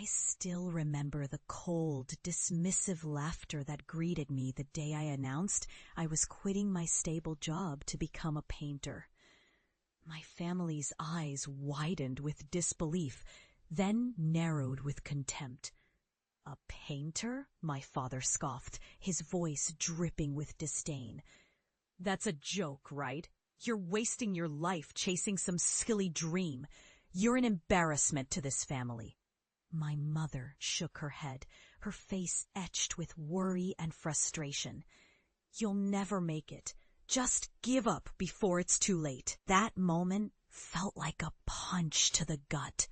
still remember the cold, dismissive laughter that greeted me the day I announced I was quitting my stable job to become a painter. My family's eyes widened with disbelief, then narrowed with contempt. "A painter?" my father scoffed, his voice dripping with disdain. "That's a joke, right? You're wasting your life chasing some silly dream. You're an embarrassment to this family." My mother shook her head, her face etched with worry and frustration. "You'll never make it. Just give up before it's too late." That moment felt like a punch to the gut.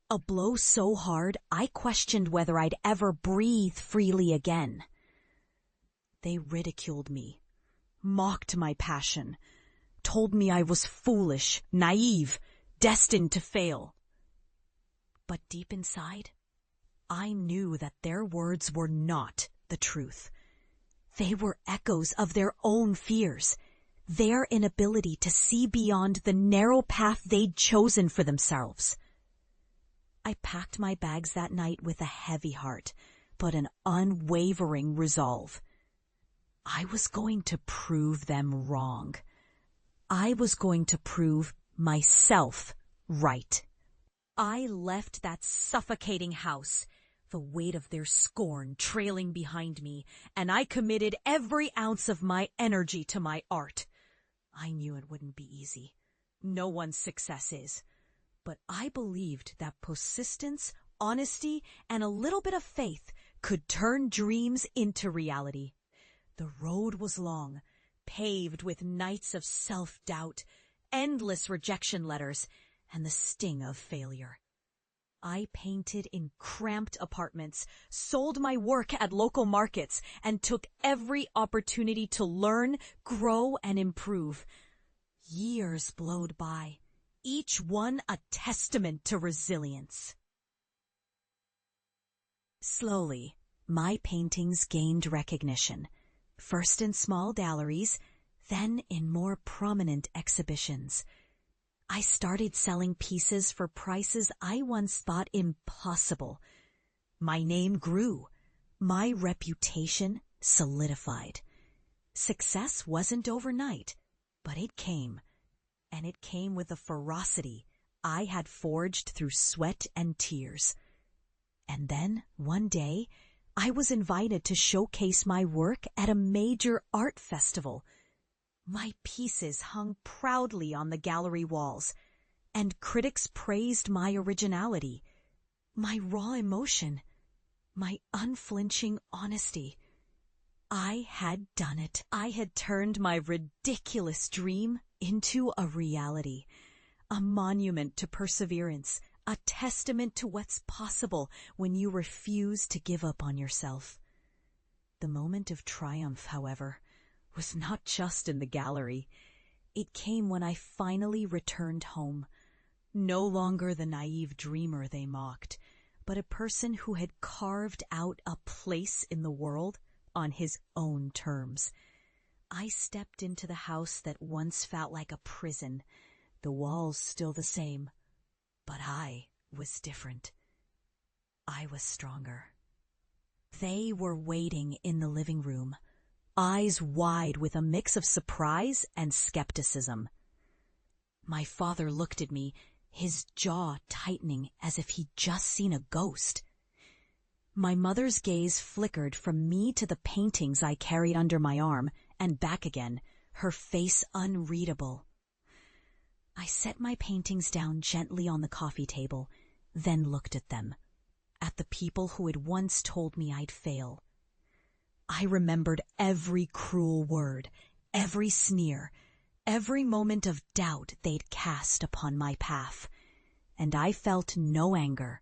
A blow so hard, I questioned whether I'd ever breathe freely again. They ridiculed me, mocked my passion, told me I was foolish, naive, destined to fail. But deep inside, I knew that their words were not the truth. They were echoes of their own fears, their inability to see beyond the narrow path they'd chosen for themselves. I packed my bags that night with a heavy heart, but an unwavering resolve. I was going to prove them wrong. I was going to prove myself right. I left that suffocating house, the weight of their scorn trailing behind me, and I committed every ounce of my energy to my art. I knew it wouldn't be easy. No one's success is. But I believed that persistence, honesty, and a little bit of faith could turn dreams into reality. The road was long, paved with nights of self-doubt, endless rejection letters, and the sting of failure. I painted in cramped apartments, sold my work at local markets, and took every opportunity to learn, grow, and improve. Years blowed by, each one a testament to resilience. Slowly, my paintings gained recognition, first in small galleries, then in more prominent exhibitions. I started selling pieces for prices I once thought impossible. My name grew. My reputation solidified. Success wasn't overnight, but it came. And it came with a ferocity I had forged through sweat and tears. And then, one day, I was invited to showcase my work at a major art festival. My pieces hung proudly on the gallery walls, and critics praised my originality, my raw emotion, my unflinching honesty. I had done it. I had turned my ridiculous dream into a reality, a monument to perseverance, a testament to what's possible when you refuse to give up on yourself. The moment of triumph, however, was not just in the gallery. It came when I finally returned home, no longer the naive dreamer they mocked, but a person who had carved out a place in the world on his own terms. I stepped into the house that once felt like a prison, the walls still the same, but I was different. I was stronger. They were waiting in the living room, eyes wide with a mix of surprise and skepticism. My father looked at me, his jaw tightening as if he'd just seen a ghost. My mother's gaze flickered from me to the paintings I carried under my arm and back again, her face unreadable. I set my paintings down gently on the coffee table, then looked at them, at the people who had once told me I'd fail. I remembered every cruel word, every sneer, every moment of doubt they'd cast upon my path, and I felt no anger,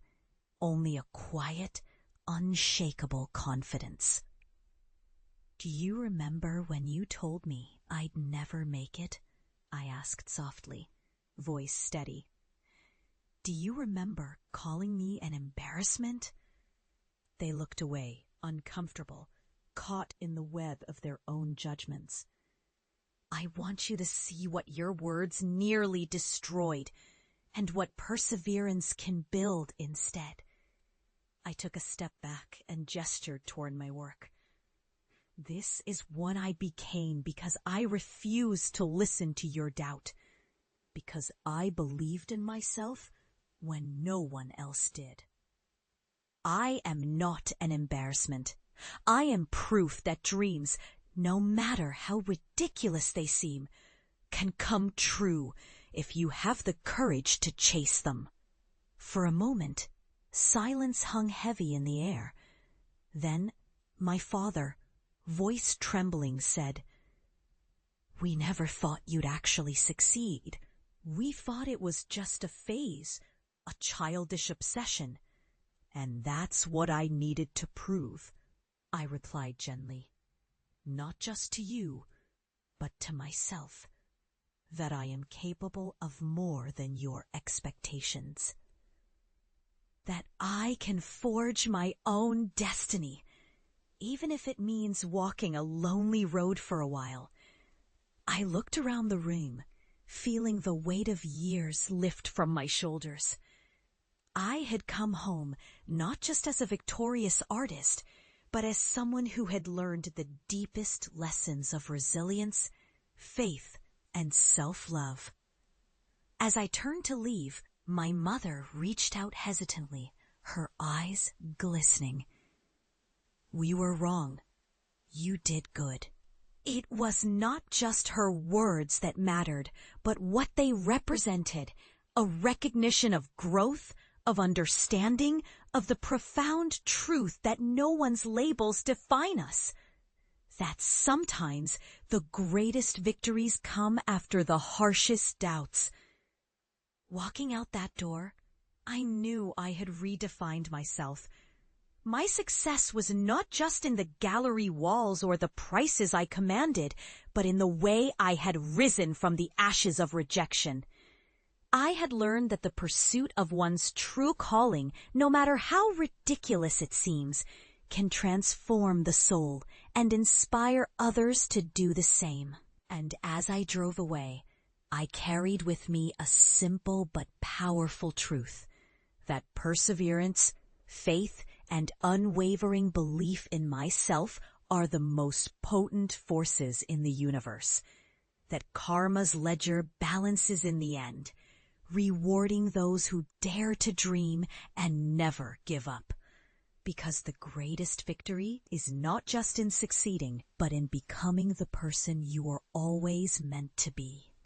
only a quiet, unshakable confidence. "Do you remember when you told me I'd never make it?" I asked softly, voice steady. "Do you remember calling me an embarrassment?" They looked away, uncomfortable, caught in the web of their own judgments. "I want you to see what your words nearly destroyed, and what perseverance can build instead. I took a step back and gestured toward my work. This is what I became because I refused to listen to your doubt. Because I believed in myself when no one else did. I am not an embarrassment. I am proof that dreams, no matter how ridiculous they seem, can come true if you have the courage to chase them. For a moment, silence hung heavy in the air. Then my father, voice trembling, said, "We never thought you'd actually succeed. We thought it was just a phase, a childish obsession. And that's what I needed to prove," I replied gently. "Not just to you, but to myself, that I am capable of more than your expectations. That I can forge my own destiny, even if it means walking a lonely road for a while." I looked around the room, feeling the weight of years lift from my shoulders. I had come home not just as a victorious artist, but as someone who had learned the deepest lessons of resilience, faith, and self-love. As I turned to leave, my mother reached out hesitantly, her eyes glistening. "We were wrong. You did good." It was not just her words that mattered, but what they represented, a recognition of growth, of understanding, of the profound truth that no one's labels define us. That sometimes the greatest victories come after the harshest doubts. Walking out that door, I knew I had redefined myself. My success was not just in the gallery walls or the prices I commanded, but in the way I had risen from the ashes of rejection. I had learned that the pursuit of one's true calling, no matter how ridiculous it seems, can transform the soul and inspire others to do the same. And as I drove away, I carried with me a simple but powerful truth, that perseverance, faith, and unwavering belief in myself are the most potent forces in the universe. That karma's ledger balances in the end, rewarding those who dare to dream and never give up. Because the greatest victory is not just in succeeding, but in becoming the person you are always meant to be.